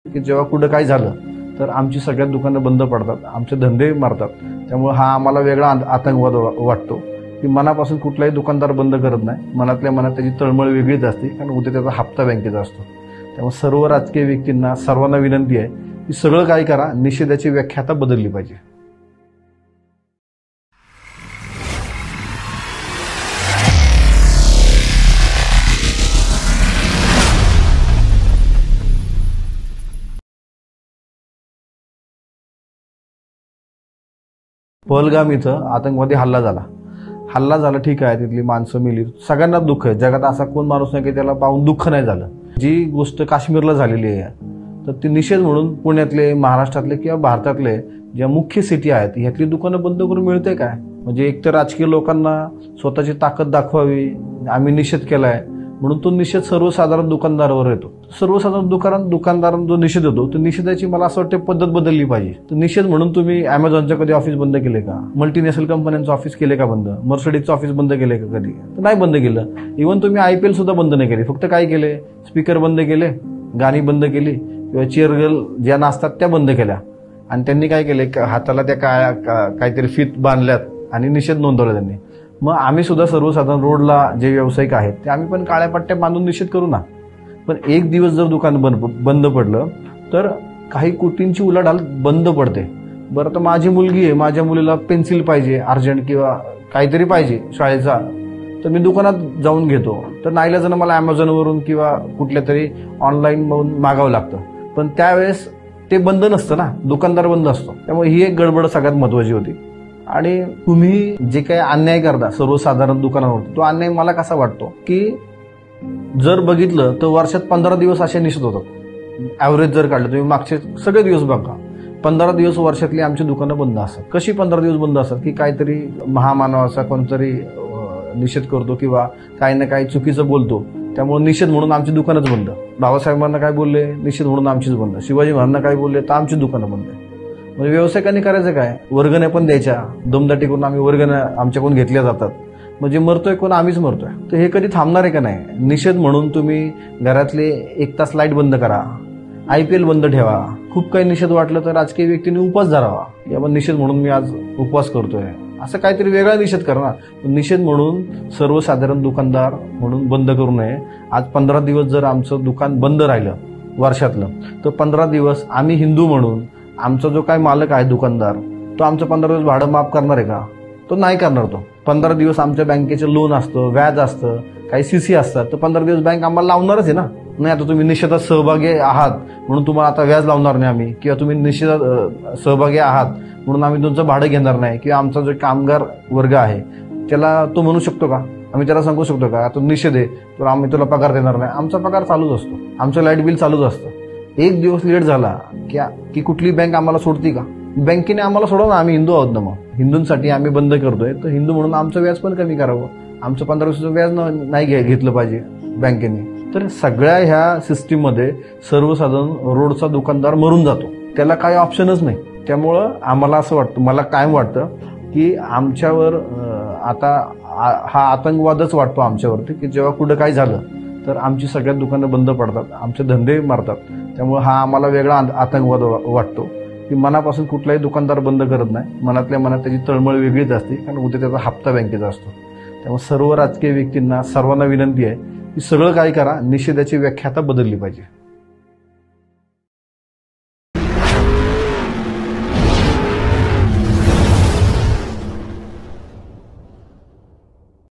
की जेव्हा कुठं काय झालं तर आमची सगळ्यात दुकानं बंद पडतात, आमचे धंदे मारतात। त्यामुळे हा आम्हाला वेगळा आतंकवाद वाटतो की मनापासून कुठलाही दुकानदार बंद करत नाही, मनातल्या मनात त्याची तळमळ वेगळीच असते, कारण उद्या त्याचा हप्ता बँकेचा असतो। त्यामुळे सर्व राजकीय व्यक्तींना सर्वांना विनंती आहे की सगळं काय करा, निषेधाची व्याख्या आता बदलली पाहिजे। पहलगाम इथं आतंकवादी हल्ला झाला ठीक आहे, तिथली माणसं मेली, सगळ्यांना दुःख आहे। जगात असा कोण माणूस नाही की त्याला पाहून दुःख नाही झालं। जी गोष्ट काश्मीरला झालेली आहे तर ती निषेध म्हणून पुण्यातले, महाराष्ट्रातले किंवा भारतातले ज्या मुख्य सिटी आहेत ह्यातली दुकानं बंद करून मिळते काय? म्हणजे एक तर राजकीय लोकांना स्वतःची ताकद दाखवावी, आम्ही निषेध केलाय म्हणून तो निषेध सर्वसाधारण दुकानदारावर येतो। सर्वसाधारण दुकानदारांना जो निषेध होतो तो निषेधाची मला असं वाटतं पद्धत बदलली पाहिजे। तर निषेध म्हणून तुम्ही अमेझॉनचं कधी ऑफिस बंद केले का? मल्टीनॅशनल कंपन्यांचं ऑफिस केले का बंद? मर्सिडीजचं ऑफिस बंद केले का कधी? तर नाही बंद केलं। इव्हन तुम्ही IPL सुद्धा बंद नाही केली, फक्त काय केले? स्पीकर बंद केले, गाणी बंद केली किंवा चेअरगर्ल ज्या नाचतात त्या बंद केल्या आणि त्यांनी काय केले, हाताला त्या काहीतरी फीत बांधल्यात आणि निषेध नोंदवला त्यांनी। मग आम्ही सुद्धा सर्वसाधारण रोडला जे व्यावसायिक आहेत ते आम्ही पण काळ्या पट्ट्या बांधून निषेध करू ना। पण एक दिवस जर दुकान बंद पडलं तर काही कोटींची उलाढाल बंद पडते। बरं, तर माझी मुलगी आहे, माझ्या मुलीला पेन्सिल पाहिजे अर्जंट किंवा काहीतरी पाहिजे शाळेचा, तर मी दुकानात जाऊन घेतो। तर नाईलाजानं मला अमेझॉनवरून किंवा कुठल्या तरी ऑनलाईन मागावं लागतं, पण त्यावेळेस ते बंद नसतं ना, दुकानदार बंद असतो। त्यामुळे ही एक गडबड सगळ्यात महत्वाची होती। आणि तुम्ही जे काही अन्याय करता सर्वसाधारण दुकानावर, तो अन्याय मला कसा वाटतो की जर बघितलं तर वर्षात 15 दिवस असे निषेध होतात। ॲव्हरेज जर काढलं तुम्ही मागचे सगळे दिवस बघा, 15 दिवस वर्षातली आमची दुकानं बंद असतात। कशी 15 दिवस बंद असतात की काहीतरी महामानवाचा कोणतरी निषेध करतो किंवा काही ना काही चुकीचं बोलतो, त्यामुळे निषेध म्हणून आमची दुकानच बंद। बाबासाहेबांना काय बोलले, निषेध म्हणून आमचीच बंद। शिवाजी महाराजांना काय बोलले तर आमची दुकानं बंद। म्हणजे व्यावसायिकांनी करायचं काय? वर्गण्या पण द्यायच्या, दमदाटी करून आम्ही वर्गण्या आमच्याकडून घेतल्या जातात। म्हणजे मरतोय कोण? आम्हीच मरतोय। तर हे कधी थांबणार आहे का नाही? निषेध म्हणून तुम्ही घरातले 1 तास लाईट बंद करा, IPL बंद ठेवा, खूप काही निषेध वाटलं तर राजकीय व्यक्तींनी उपवास धरावा, यावर निषेध म्हणून मी आज उपवास करतोय, असं काहीतरी वेगळा निषेध करा ना। निषेध म्हणून सर्वसाधारण दुकानदार म्हणून बंद करू नये। आज 15 दिवस जर आमचं दुकान बंद राहिलं वर्षातलं, तर 15 दिवस आम्ही हिंदू म्हणून आमचा जो काय मालक आहे दुकानदार, तो आमचं 15 दिवस भाडं माफ करणार आहे का? तो नाही करणार। तो 15 दिवस आमच्या बँकेचं लोन असतं, व्याज असतं, काही CC असतात, तर 15 दिवस बँक आम्हाला लावणारच आहे ना। नाही आता तुम्ही निषेधात सहभागी आहात म्हणून तुम्हाला आता व्याज लावणार नाही आम्ही, किंवा तुम्ही निषेधात सहभागी आहात म्हणून आम्ही तुमचं भाडं घेणार नाही, किंवा आमचा जो कामगार वर्ग आहे त्याला तो म्हणू शकतो का? आम्ही त्याला सांगू शकतो का तो निषेध आहे तर आम्ही तुला पगार देणार नाही? आमचा पगार चालूच असतो, आमचं लाईट बिल चालूच असतं। एक दिवस लेट झाला की कुठली बँक आम्हाला सोडती का? बँकेने आम्हाला सोडव ना, आम्ही हिंदू आहोत ना। मग हिंदूंसाठी आम्ही बंद करतोय तर हिंदू म्हणून आमचं व्याज पण कमी करावं, आमचं 15 दिवसाचं व्याज नाही घेतलं पाहिजे बँकेने। तर सगळ्या ह्या सिस्टीममध्ये सर्वसाधारण रोडचा दुकानदार मरून जातो, त्याला काही ऑप्शनच नाही। त्यामुळं आम्हाला असं वाटतं, मला कायम वाटतं की आमच्यावर आता हा आतंकवादच वाटतो आमच्यावरती की जेव्हा कुठं काय झालं तर आमची सगळ्यात दुकानं बंद पडतात, आमचे धंदे मारतात। त्यामुळे हा आम्हाला वेगळा आतंकवाद वाटतो की मनापासून कुठलाही दुकानदार बंद करत नाही, मनातल्या मनात त्याची तळमळ वेगळीच असते, कारण उद्या त्याचा हप्ता बँकेचा असतो। त्यामुळे सर्व राजकीय व्यक्तींना सर्वांना विनंती आहे की सगळं काय करा, निषेधाची व्याख्या आता बदलली पाहिजे।